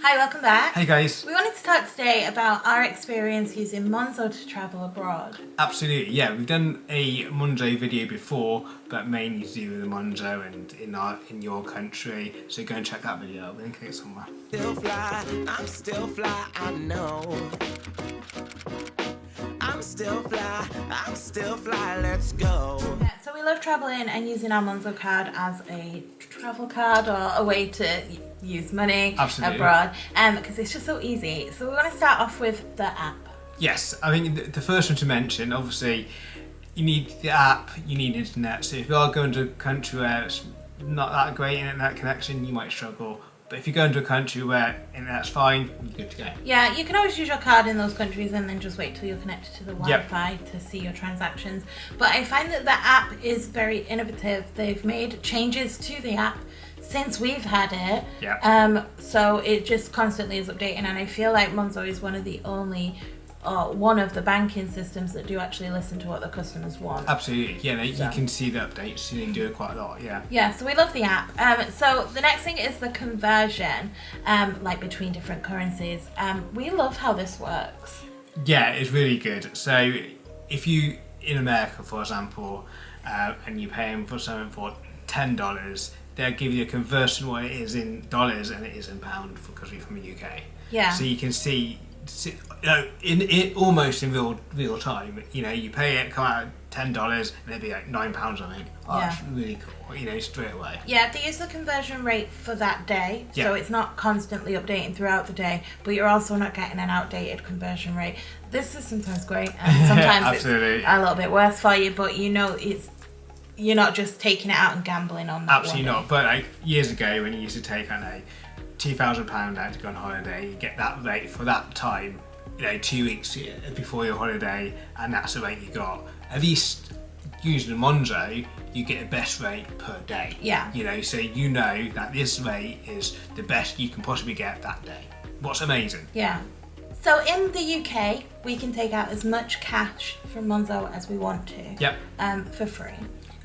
Hi, welcome back. Hey guys. We wanted to talk today about our experience using Monzo to travel abroad. Absolutely, yeah. We've done a Monzo video before, but mainly to do with the Monzo and in your country. So go and check that video out. We'll link it somewhere. Still fly, I'm still fly, I know. I'm still fly, let's go. Yeah, so we love traveling and using our Monzo card as a travel card or a way to use money abroad, because it's just so easy. So we want to start off with the app. Yes, I think the first one to mention, obviously, you need the app, you need internet. So if you are going to a country where it's not that great internet connection, you might struggle. But if you go into a country where internet's fine, you're good to go. Yeah, you can always use your card in those countries and then just wait till you're connected to the Wi-Fi to see your transactions. But I find that the app is very innovative. They've made changes to the app since we've had it. Yeah. So it just constantly is updating, and I feel like Monzo is one of the only one of the banking systems that do actually listen to what the customers want. Absolutely, yeah. You can see the updates. They do it quite a lot, yeah. Yeah, so we love the app. So the next thing is the conversion, like between different currencies. We love how this works. Yeah, it's really good. So if you in America, for example, and you pay them for something for $10, they'll give you a conversion what it is in dollars and it is in pound because we're from the UK. Yeah. So you can see in almost in real time. You pay it, come out $10, and it'd be like £9, I think. Oh, Yeah. That's really cool. Straight away. Yeah, they use the conversion rate for that day, so Yeah. it's not constantly updating throughout the day, but you're also not getting an outdated conversion rate. This is sometimes great, and sometimes it's Absolutely. a little bit worse for you, but you're not just taking it out and gambling on that. Absolutely not. But like years ago, when you used to take, I know, £2,000 out to go on holiday, you get that rate for that time, 2 weeks before your holiday, and that's the rate you got. At least using Monzo, you get the best rate per day. Yeah. So you know that this rate is the best you can possibly get that day. What's amazing. Yeah. So in the UK, we can take out as much cash from Monzo as we want to. Yep. For free.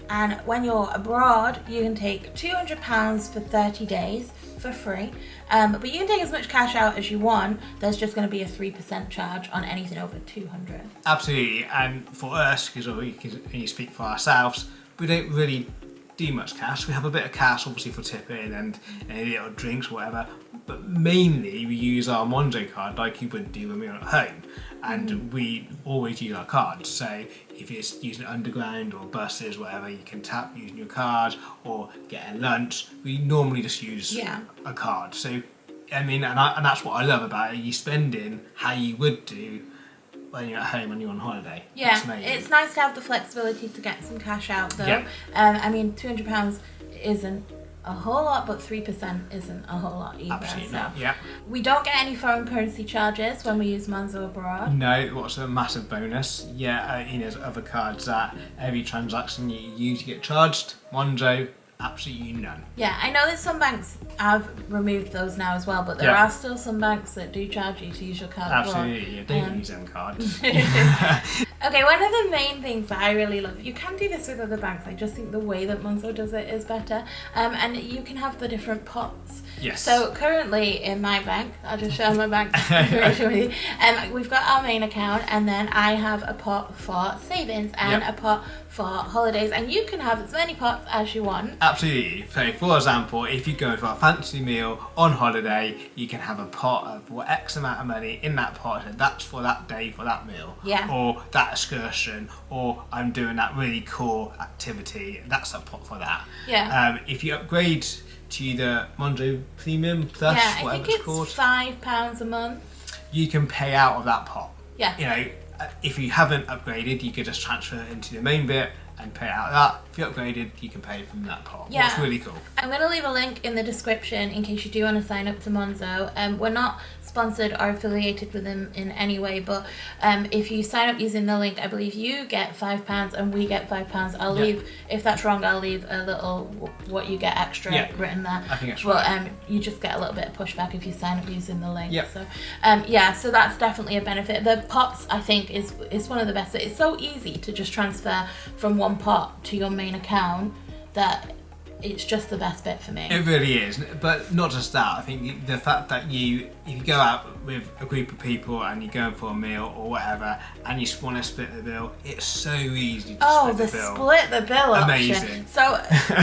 And when you're abroad, you can take £200 for 30 days for free. But you can take as much cash out as you want. There's just going to be a 3% charge on anything over 200. Absolutely. And for us, because you speak for ourselves, we don't really do much cash. We have a bit of cash obviously for tipping and any little drinks or whatever, but mainly we use our Monzo card like you would do when we're at home, and we always use our cards. So if you're using underground or buses, whatever, you can tap using your card, or getting lunch, we normally just use a card. So and that's what I love about it. You spend in how you would do when you're at home and you're on holiday. Yeah, it's nice to have the flexibility to get some cash out though. Yeah. £200 isn't a whole lot, but 3% isn't a whole lot either. Absolutely so not, yeah. We don't get any foreign currency charges when we use Monzo abroad. No, what's a massive bonus? Yeah, there's other cards that every transaction you use you get charged. Monzo, absolutely none. Yeah, I know that some banks have removed those now as well, but there are still some banks that do charge you to use your card Absolutely, yeah, don't use them cards. Okay, one of the main things that I really love, you can do this with other banks, I just think the way that Monzo does it is better, and you can have the different pots. Yes. So currently in my bank, I'll just show my bank information with you, we've got our main account, and then I have a pot for savings and a pot for holidays, and you can have as many pots as you want. Absolutely. So for example, if you go for a fancy meal on holiday, you can have a pot of X amount of money in that pot, and that's for that day for that meal. Yeah. Or that excursion, or I'm doing that really cool activity, that's a pot for that. Yeah. If you upgrade to the Monzo Premium Plus, whatever it's called, £5 a month. you can pay out of that pot. Yeah. If you haven't upgraded, you could just transfer it into the main bit and pay out of that. If you upgraded, you can pay from that pot. Yeah. It's really cool. I'm going to leave a link in the description in case you do want to sign up to Monzo. We're not sponsored or affiliated with them in any way, but if you sign up using the link, I believe you get £5 and we get £5. I'll leave, if that's wrong, I'll leave a little what you get extra written there. I think that's right. But you just get a little bit of pushback if you sign up using the link. Yep. So so that's definitely a benefit. The pots, I think, is one of the best. It's so easy to just transfer from one pot to your main account that it's just the best bit for me. It really is, but not just that. I think the fact that if you go out with a group of people and you're going for a meal or whatever, and you want to split the bill, it's so easy to split the bill. Split the bill Amazing. option. So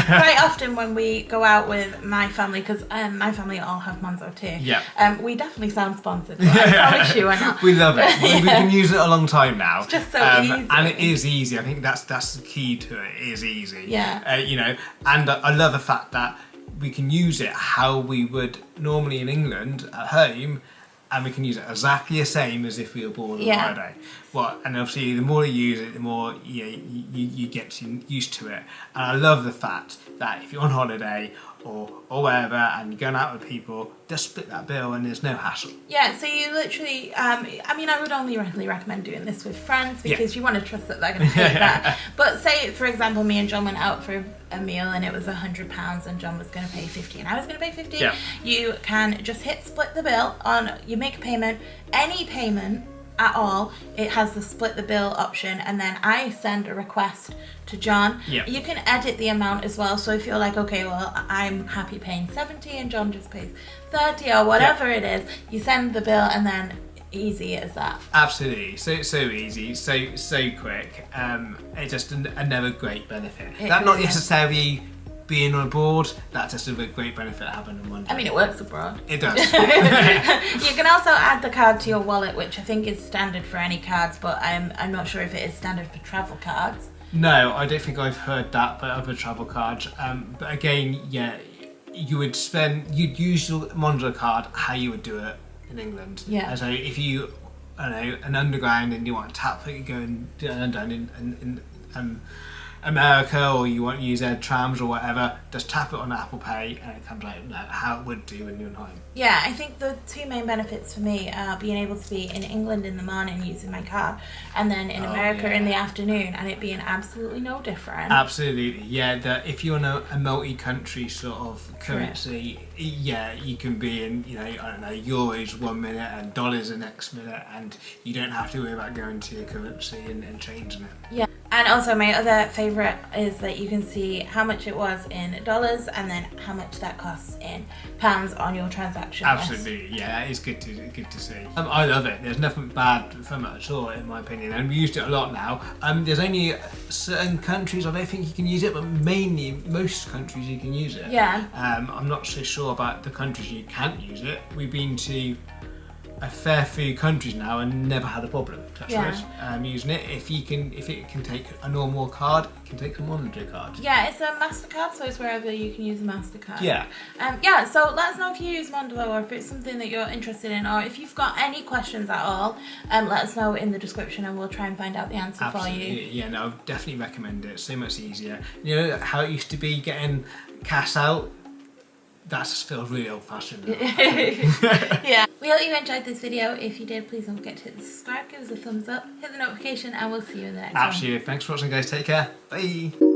quite often when we go out with my family, because my family all have Monzo too. Yeah. We definitely sound sponsored. But I promise you, we're not. We love it. We've been using it a long time now. It's just so easy. And it is easy. I think that's the key to it. It is easy. Yeah. You know, and I love the fact that we can use it how we would normally in England at home, and we can use it exactly the same as if we were abroad on holiday. And obviously the more you use it, the more you get used to it. And I love the fact that if you're on holiday or wherever and you're going out with people, just split that bill and there's no hassle. Yeah, so you literally, I mean, I would only really recommend doing this with friends because you want to trust that they're going to pay that. But say, for example, me and John went out for a meal and it was £100 and John was going to pay 50 and I was going to pay 50. Yeah. You can just hit split the bill on, you make a payment, any payment at all, it has the split the bill option, and then I send a request to John. Yeah. You can edit the amount as well, so if you're like, okay, well, I'm happy paying 70 and John just pays 30 or whatever it is, you send the bill and then easy as that. Absolutely, so easy, so quick. It's just another great benefit. That not necessarily being on board, that's just a great benefit having on Monday. I mean, it works abroad. It does. You can also add the card to your wallet, which I think is standard for any cards, but I'm not sure if it is standard for travel cards. No, I don't think I've heard that by other travel cards. But again, yeah, you'd use your Monzo card how you would do it in England. Yeah. And so if you, I don't know, an underground and you want to tap it, you go and do an underground in America, or you want to use trams or whatever, just tap it on Apple Pay and it comes out how it would do when you're in home. Yeah, I think the two main benefits for me are being able to be in England in the morning using my card, and then in America in the afternoon, and it being absolutely no different. Absolutely, yeah. If you're in a multi-country sort of currency, you can be in, I don't know, euros 1 minute and dollars the next minute, and you don't have to worry about going to your currency and changing it. Yeah. And also my other favourite is that you can see how much it was in dollars and then how much that costs in pounds on your transaction Absolutely, list. Yeah, that is good to see. I love it. There's nothing bad from it at all, in my opinion, and we used it a lot now. There's only certain countries I don't think you can use it, but mainly most countries you can use it. Yeah. I'm not so sure about the countries you can't use it. We've been to a fair few countries now and never had a problem using it. If it can take a normal card, it can take a monetary card. Yeah, it's a MasterCard, so it's wherever you can use a MasterCard. Yeah. So let us know if you use Monzo or if it's something that you're interested in, or if you've got any questions at all, let us know in the description and we'll try and find out the answer for you. Yeah, no, I definitely recommend it. It's so much easier. You know how it used to be getting cash out? That just feels really old-fashioned now. Yeah. We hope you enjoyed this video. If you did, please don't forget to hit the subscribe, give us a thumbs up, hit the notification, and we'll see you in the next one. Absolutely. Thanks for watching, guys. Take care. Bye.